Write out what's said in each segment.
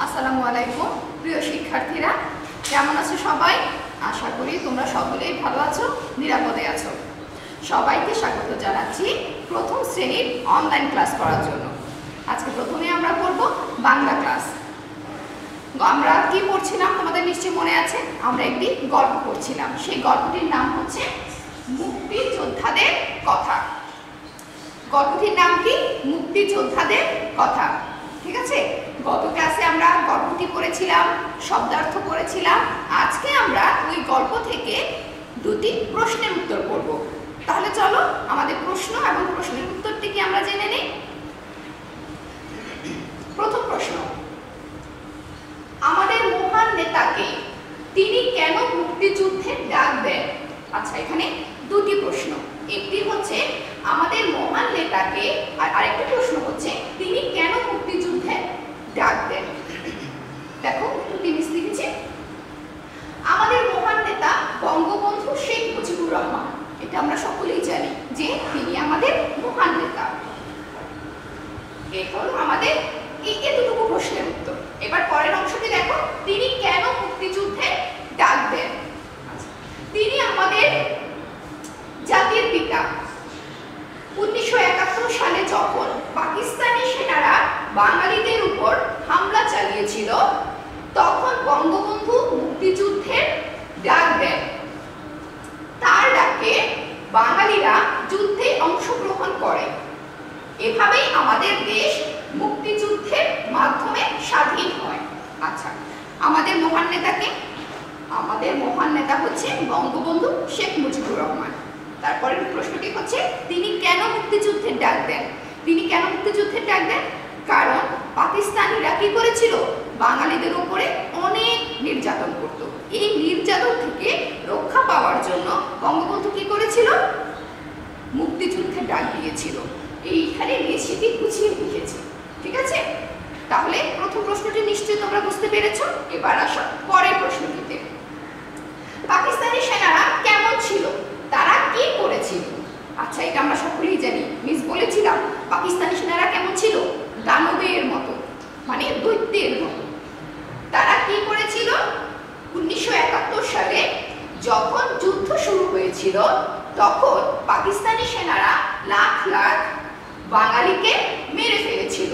আসসালামু আলাইকুম প্রিয় শিক্ষার্থীরা, কেমন আছো সবাই? আশা করি তোমরা সকলেই ভালো আছো, নিরাপদে আছো। সবাইকে স্বাগত জানাচ্ছি প্রথম শ্রেণীর অনলাইন ক্লাস করার জন্য। আজকে প্রথমে আমরা করব বাংলা ক্লাস। আমরা কি পড়ছিলাম তোমাদের নিশ্চয়ই মনে আছে, আমরা একটি গল্প পড়ছিলাম। সেই গল্পটির নাম হচ্ছে মুক্তিযোদ্ধাদের কথা। গল্পটির নাম কি? মুক্তিযোদ্ধাদের কথা। ঠিক আছে, গত ক্লাসে আমরা গল্পটি পড়েছিলাম, শব্দার্থ পড়েছিলাম। আজকে আমরা ওই গল্প থেকে দুটি প্রশ্নের উত্তর করব। তাহলে চলো আমাদের প্রশ্ন এবং প্রশ্নের উত্তরটি কি আমরা জেনে নিই। প্রথম প্রশ্ন, আমাদের মহান নেতাকে তিনি কেন মুক্তিযুদ্ধের ডাক দেন? আচ্ছা, এখানে দুটি প্রশ্ন। একটি হচ্ছে আমাদের মহান নেতাকে, আর আরেকটা প্রশ্ন হচ্ছে তিনি কেন মুক্তিযুদ্ধের ডাক দেন। দেখো দুটি মিস লিখেছে। আমাদের মহান নেতা বঙ্গবন্ধু শেখ মুজিবুর রহমান, এটা আমরা সকলেই জানি যে তিনি আমাদের মহান নেতা। এই হলো আমাদের এতটুকু প্রশ্নের উত্তর। এবার পরের অংশটি দেখো, তিনি কেন মুক্তিযুদ্ধের ডাক দেন। তিনি আমাদের জাতির পিতা। 1971 সালে যখন পাকিস্তানি সেনারা বাঙালিদের উপর হামলা চালিয়েছিল, তখন বঙ্গবন্ধু মুক্তিযুদ্ধের ডাক দেন। তার ডাকে বাঙালিরা যুদ্ধে অংশগ্রহণ করে। এভাবেই আমাদের দেশ মুক্তিযুদ্ধের মাধ্যমে স্বাধীন হয়। আচ্ছা, আমাদের মহান নেতাকে, আমাদের মহান নেতা হচ্ছে বঙ্গবন্ধু শেখ মুজিবুর রহমান। তারপরের প্রশ্নটি হচ্ছে তিনি কেন মুক্তিযুদ্ধের ডাক দেন। তিনি কেন মুক্তিযুদ্ধের ডাক দেন? কারণ পাকিস্তানিরা কি করেছিল? বাঙালিদের উপরে অনেক নির্যাতন করত। এই নির্যাতন থেকে রক্ষা পাওয়ার জন্য বঙ্গবন্ধু কি করেছিল? মুক্তিযুদ্ধের ডাক দিয়েছিল। এইখানে রেসিপি গুছিয়ে লিখেছি। ঠিক আছে, তাহলে প্রথম প্রশ্নটি নিশ্চয়ই তোমরা বুঝতে পেরেছো। এবার আসো পরের প্রশ্নটিতে। পাকিস্তানি সেনারা কেমন ছিল? তারা কি করেছিল? আচ্ছা, এটা আমরা সকলেই জানি, মিস বলেছিলাম পাকিস্তানি সেনারা কেমন ছিল? দানবের মতো, মানে দৈত্যের মতো। তারা কি করেছিল? 1971 সালে যখন যুদ্ধ শুরু হয়েছিল, তখন পাকিস্তানি সেনারা লাখ লাখ বাঙালিকে মেরে ফেলেছিল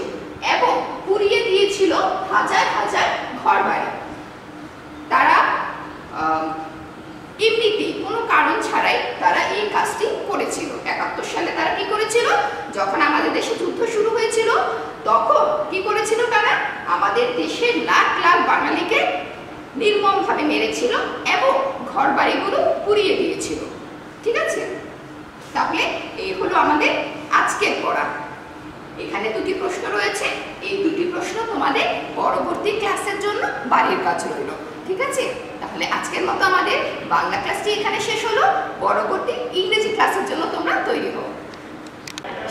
এবং পুড়িয়ে দিয়েছিল হাজার হাজার ঘরবাড়ি। তারা এমনিতেই কোনো কারণ ছাড়াই তারা এই কাজটি করেছিল। 71 সালে তারা কি করেছিল? যখন আমাদের দেশে যুদ্ধ শুরু হয়েছিল, তখন কি করেছিল? তারা আমাদের দেশের লাখ লাখ বাঙালিকে নির্মমভাবে মেরেছিল এবং ঘরবাড়িগুলো পুড়িয়ে দিয়েছিল। ঠিক আছে, তাহলে এই হলো আমাদের আজকের পড়া। এখানে দুটি প্রশ্ন রয়েছে, এই দুটি প্রশ্ন তোমাদের পরবর্তী ক্লাসের জন্য বাড়ির কাজ রইল। ঠিক আছে, তাহলে আজকের মতো আমাদের বাংলা ক্লাসটি এখানে শেষ হলো। পরবর্তী ইংরেজি ক্লাসের জন্য তোমরা তৈরি হও।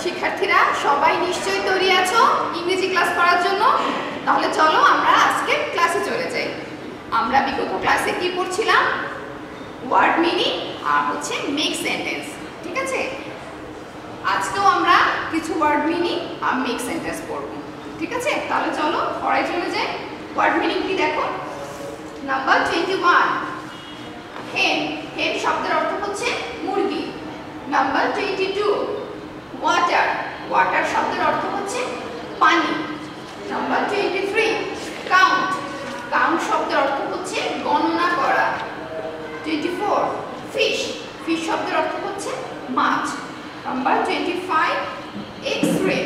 শিক্ষার্থীরা সবাই নিশ্চয়ই তৈরি আছো ইংরেজি ক্লাস করার জন্য? তাহলে চলো আমরা আজকে ক্লাসে চলে যাই। আমরা বিগত ক্লাসে কি পড়ছিলাম? ওয়ার্ড মিনিং আর হচ্ছে মেক সেন্টেন্স। ঠিক আছে, আজকেও আমরা কিছু ওয়ার্ড মিনিং আর মেক সেন্টেন্স পড়ব। ঠিক আছে, তাহলে চলো পড়ায় চলে যাই। ওয়ার্ড মিনিংটি দেখো। নাম্বার 21, হেন। হেন শব্দের অর্থ হচ্ছে মুরগি। Number 22, water. ওয়াটার শব্দের অর্থ হচ্ছে পানি। Number 23, count. কাউন্ট শব্দের অর্থ হচ্ছে গণনা করা। 24, ফিশ। ফিশ শব্দের অর্থ হচ্ছে মাছ। Number 25, X-ray.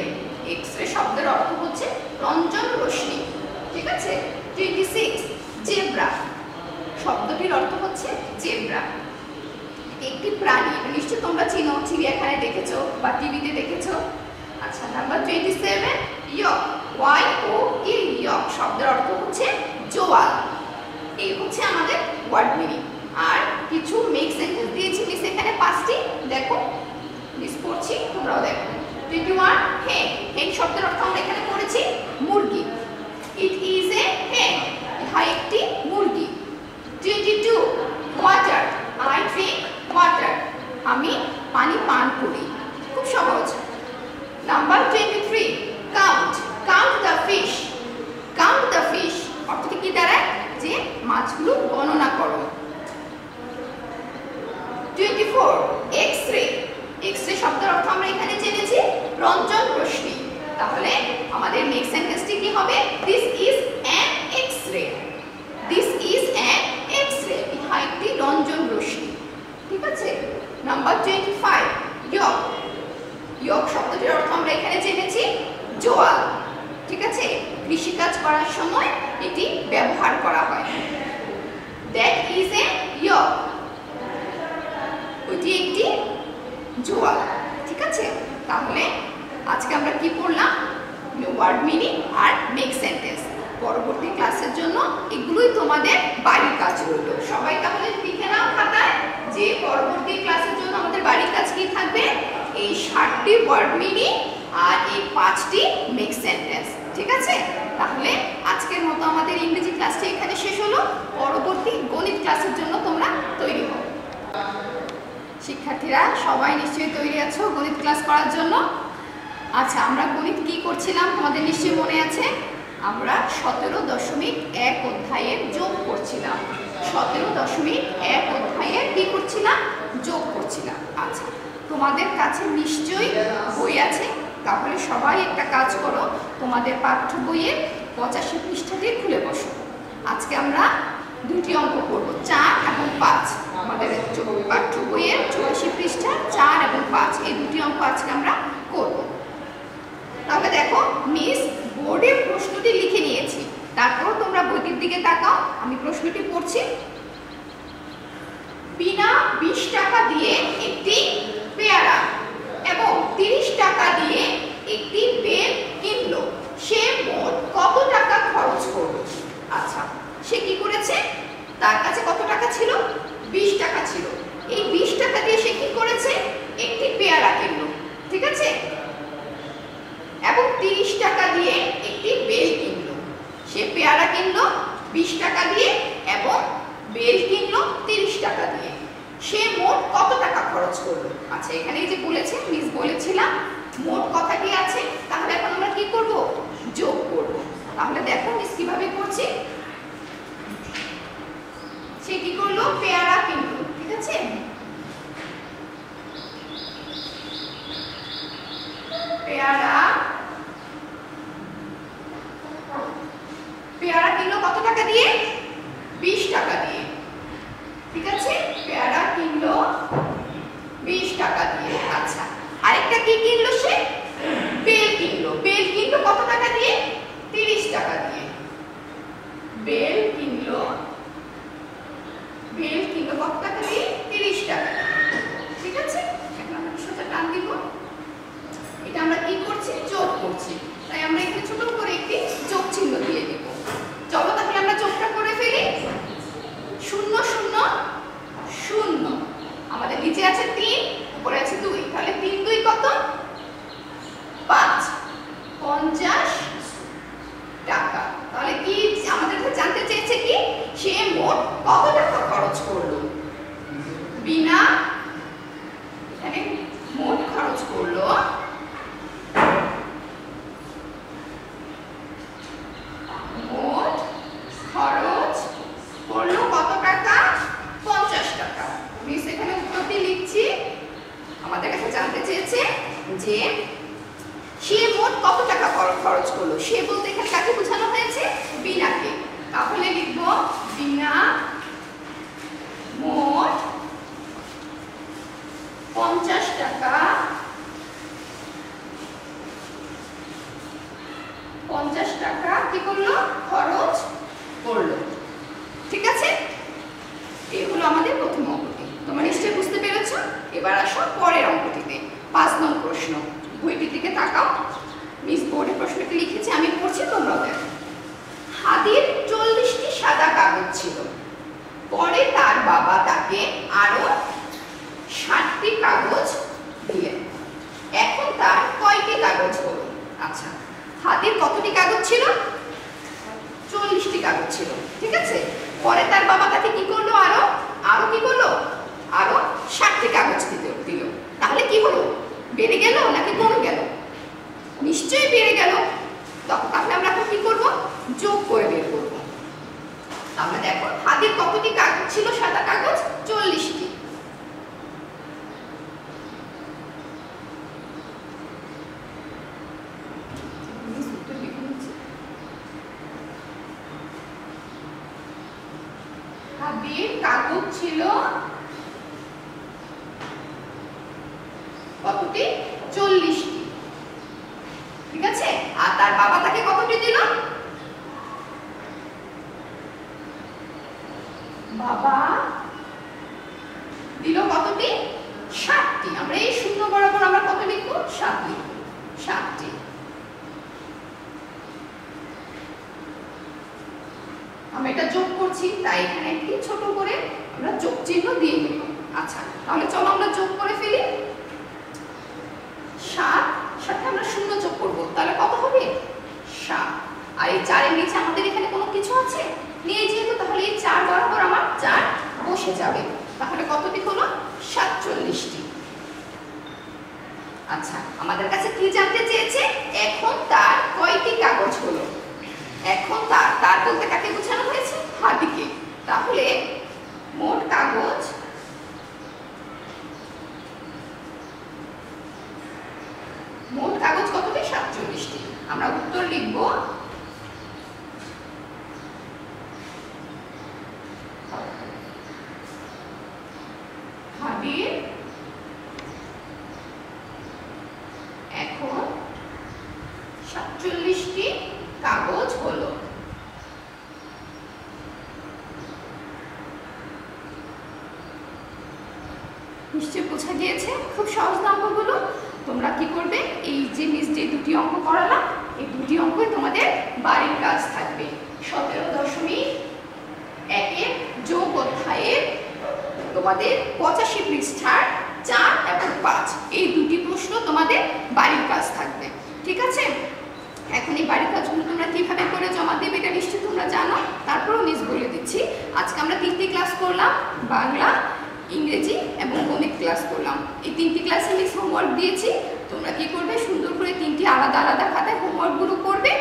এক্স-রে শব্দের অর্থ হচ্ছে রঞ্জন রশ্মি। ঠিক আছে। 26, জেব্রা। শব্দটির অর্থ হচ্ছে জেব্রা, একটি প্রাণী। নিশ্চয়ই তোমরা চিনো, চিড়িয়াখানায় দেখেছো বা টিভিতে দেখেছো। আচ্ছা, নাম্বার 27, ইয়ক। Y-O-K, ইয়ক শব্দের অর্থ হচ্ছে জোয়াল। এই হচ্ছে আমাদের ওয়ার্ড মিনিং। আর কিছু মেক সেন্টেন্স দিয়েছি মিস এখানে 5টি। দেখো মিস পড়ছি, তোমরাও দেখো। 21, হেন। হেন শব্দের অর্থ আমরা এখানে পড়েছি মুরগি। ইট ইজ এ হেন, ইহা একটি মুরগি। 22, ওয়াটার। আই ড্রিঙ্ক ওয়াটার, আমি পানি পান করি। খুব সহজ। Number 23, count. Count the fish. Count the fish. মাছগুলো গণনা করো। 24 এক্স-রে। এক্স-রে শব্দের অর্থ আমরা এখানে জেনেছি রঞ্জন রশ্মি। তাহলে আমাদের নেক্সট সেন্টেন্সটি কি হবে? This is an X-ray. This is an X-ray. ইহা একটি রঞ্জন রশ্মি। ঠিক আছে। নাম্বার 25 ইয়ক। ইয়ক শব্দটির অর্থ আমরা এখানে জেনেছি জোয়াল। ঠিক আছে। কৃষিকাজ করার সময় এটি ব্যবহার করা হয়। দ্যাট ইজ এ ইয়ক। ওটি একটি জোয়াল। ঠিক আছে। তাহলে আজকে আমরা কি পড়লাম? ওয়ার্ড মিনিং আর মেক সেন্টেন্স। পরবর্তী ক্লাসের জন্য এগুলোই তোমাদের বাড়ির কাজ রইল। সবাই তাহলে লিখে নাও খাতায় যে পরবর্তী ক্লাসের জন্য আমাদের বাড়ির কাজ কি থাকবে? এই 60টি ওয়ার্ড মিনিং আর এই 5টি মেক সেন্টেন্স। ঠিক আছে। তাহলে আজকের মতো আমাদের ইংরেজি ক্লাসটি এখানে শেষ হলো। পরবর্তী গণিত ক্লাসের জন্য তোমরা তৈরি হও। শিক্ষার্থীরা সবাই নিশ্চয়ই তৈরি আছো গণিত ক্লাস করার জন্য। আচ্ছা, আমরা গণিত কি করছিলাম তোমাদের নিশ্চয়ই মনে আছে? আমরা 17.1 অধ্যায়ের যোগ করছিলাম। 17.1 অধ্যায়ের কি করছিলাম? যোগ করছিলাম। আচ্ছা, তোমাদের কাছে নিশ্চয়ই বই আছে। তাহলে সবাই একটা কাজ করো, তোমাদের পাঠ্য বইয়ের 85 পৃষ্ঠাটি খুলে বসো। আজকে আমরা দুটি অঙ্ক করব, 4 এবং 5। আমাদের পাঠ্য বইয়ের 84 পৃষ্ঠা 4 এবং 5 এই দুটি অঙ্ক আজকে আমরা করব। তাহলে দেখো, মিস বোর্ডে প্রশ্নটি লিখে নিয়েছি, তারপর তোমরা বইটির দিকে তাকাও। আমি প্রশ্নটি পড়ছি। বিনা 20 টাকা দিয়ে একটি পেয়ারা এবং 30 টাকা দিয়ে একটি বেল কিনলো, সে মোট কত টাকা খরচ করলো? আচ্ছা, সে কি করেছে? তার কাছে কত টাকা ছিল? 20 টাকা ছিল। এই 20 টাকা দিয়ে সে কি করেছে? একটি পেয়ারা কিনলো। ঠিক আছে। এবং 30 টাকা দিয়ে একটি বেল কিনলো। সে পেয়ারা কিনলো 20 টাকা দিয়ে এবং বেল কিনলো 30 টাকা দিয়ে। সে মোট কত টাকা খরচ করলো? আচ্ছা, এখানে যে বলেছে, মিস বলেছিলাম মোট কথাটি আছে। তাহলে এখন আমরা কি করব? যোগ করব। তাহলে দেখো মিস কিভাবে করছি। সে কি করলো? পেয়ারা কিনলো। ঠিক আছে। পেয়ারা কিনলো কত টাকা দিয়ে? 20 টাকা দিয়ে। ঠিক আছে। পেয়ারা কিনলো 20 টাকা দিয়ে। আচ্ছা, আরেকটা কি কিনলো সে? বেল কিনলো। বেল কিনলো কত টাকা দিয়ে? 30 টাকা দিয়ে। বেল কিনলো কত টাকা দিয়ে? 30 টাকা দিয়ে। ঠিক আছে। এখন আমরা সোজা টান দিব। এটা আমরা কি করছি? যোগ করছি। তাই আমরা এখানে ছোট করে একটি যোগ চিহ্ন দিয়ে দেব। চলো তাহলে আমরা যোগটা করে ফেলি। 0 0 0। আমাদের নিচে আছে 3, উপরে আছে 2। তাহলে 3 2 কত? 5। 50 টাকা। তাহলে কি আমাদের জানতে চেয়েছে কি? সে মোট কত টাকা খরচ করলো? বিনা, এখানে মোট খরচ করলো কত টাকা? 50 টাকা। মিস এখানে উত্তরটি লিখছি। আমাদের কাছে জানতে চেয়েছে যে সে মোট কত টাকা খরচ করলো। সে বলতে এখানে কাকে বোঝানো হয়েছে? বিনাকে। তাহলে লিখব বিনা মোট 50 টাকা 50 টাকা কি করলো? খরচ করলো। ঠিক আছে। এই হলো আমাদের প্রথম অঙ্কটি। তোমরা নিশ্চয়ই বুঝতে পেরেছো। এবার আসো পরের অঙ্কটিতে। 5 নং প্রশ্ন। বইটির দিকে তাকাও। মিস বোর্ডে প্রশ্নটি লিখেছি, আমি পড়ছি, তোমরা দেখো। হাদির 40টি সাদা কাগজ ছিল। পরে তার বাবা তাকে আরো 60টি কাগজ দিলেন। এখন তার কয়টি কাগজ হলো? আচ্ছা, হাদির কতটি কাগজ ছিল? 40টি কাগজ ছিল। ঠিক আছে। পরে তার বাবা তাকে কি করলো? আরো কি করলো? আরো 60টি কাগজ দিল। তাহলে কি হলো? বেড়ে গেল নাকি কমে গেল? নিশ্চয়ই বেড়ে গেল। তাহলে আমরা এখন কি করব? যোগ করে বের করব। তাহলে দেখো, হাতির কতটি কাগজ ছিল, সাদা কাগজ? 40টি। হাতির কাগজ ছিল কতটি? 40টি। ঠিক আছে, আর তার বাবা তাকে কতটি দিল? বাবা দিল কতটি? 7টি। আমরা এই শূন্য বরাবর আমরা কত লিখব? 7 লিখব, 7টি। আমরা এটা যোগ করছি, তাই এখানে একটি ছোট করে আমরা যোগ চিহ্ন দিয়ে নেব। আচ্ছা, তাহলে চলো আমরা যোগ করে ফেলি। 7 সাথে আমরা শূন্য যোগ করব, তাহলে কত হবে? 7। আর এই 4 এর নিচে আমাদের এখানে কোনো কিছু আছে নেই যেহেতু, তাহলে এই 4 বরাবর আমার 4 বসে যাবে। তাহলে কতটি হলো? 47টি। আচ্ছা, আমাদের কাছে কি জানতে চেয়েছে? এখন তার কয়টি কাগজ হলো? এখন তার বলতে কাকে বোঝানো হয়েছে? হাতিকে। তাহলে মোট কাগজ কতটি? 47টি। আমরা উত্তর লিখব হাতির এখন 47টি কাগজ হলো। নিশ্চয় বোঝা গিয়েছে? খুব সহজ অঙ্কগুলো। তোমরা কি করবে? এই যে যে দুটি অঙ্ক করালাম, এই দুটি অঙ্কই তোমাদের বাড়ির কাজ থাকবে। 17.1 যোগ অধ্যায়ের তোমাদের 85 পৃষ্ঠার 4 এবং 5 এই দুটি প্রশ্ন তোমাদের বাড়ির কাজ থাকবে। ঠিক আছে, এখন এই বাড়ির কাজগুলো তোমরা কিভাবে করে জমা দেবে এটা নিশ্চয়ই তোমরা জানো, তারপরেও মিস বলে দিচ্ছি। আজকে আমরা 3টি ক্লাস করলাম, বাংলা, ইংরেজি এবং গণিত ক্লাস করলাম। এই 3টি ক্লাসে মিস হোমওয়ার্ক দিয়েছি। তোমরা কি করবে? সুন্দর করে 3টি আলাদা আলাদা খাতায় হোমওয়ার্কগুলো করবে।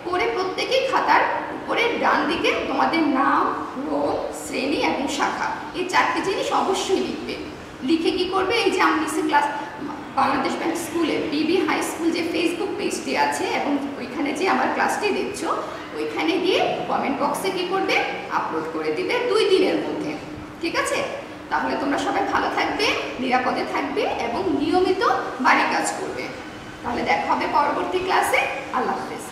করে প্রত্যেকেই খাতার উপরে ডান দিকে তোমাদের নাম, রোল, শ্রেণী এবং শাখা এই 4টি জিনিস অবশ্যই লিখবে। লিখে কি করবে? এই যে আমি ক্লাস বাংলাদেশ ব্যাংক স্কুলে পিবি হাই স্কুল যে ফেসবুক পেজটি আছে এবং ওইখানে যে আমার ক্লাসটি দেখছো, ওইখানে গিয়ে কমেন্ট বক্সে কি করবে? আপলোড করে দিবে 2 দিনের মধ্যে। ঠিক আছে, তাহলে তোমরা সবাই ভালো থাকবে, নিরাপদে থাকবে এবং নিয়মিত বাড়ি কাজ করবে। তাহলে দেখা হবে পরবর্তী ক্লাসে। আল্লাহ হাফেজ।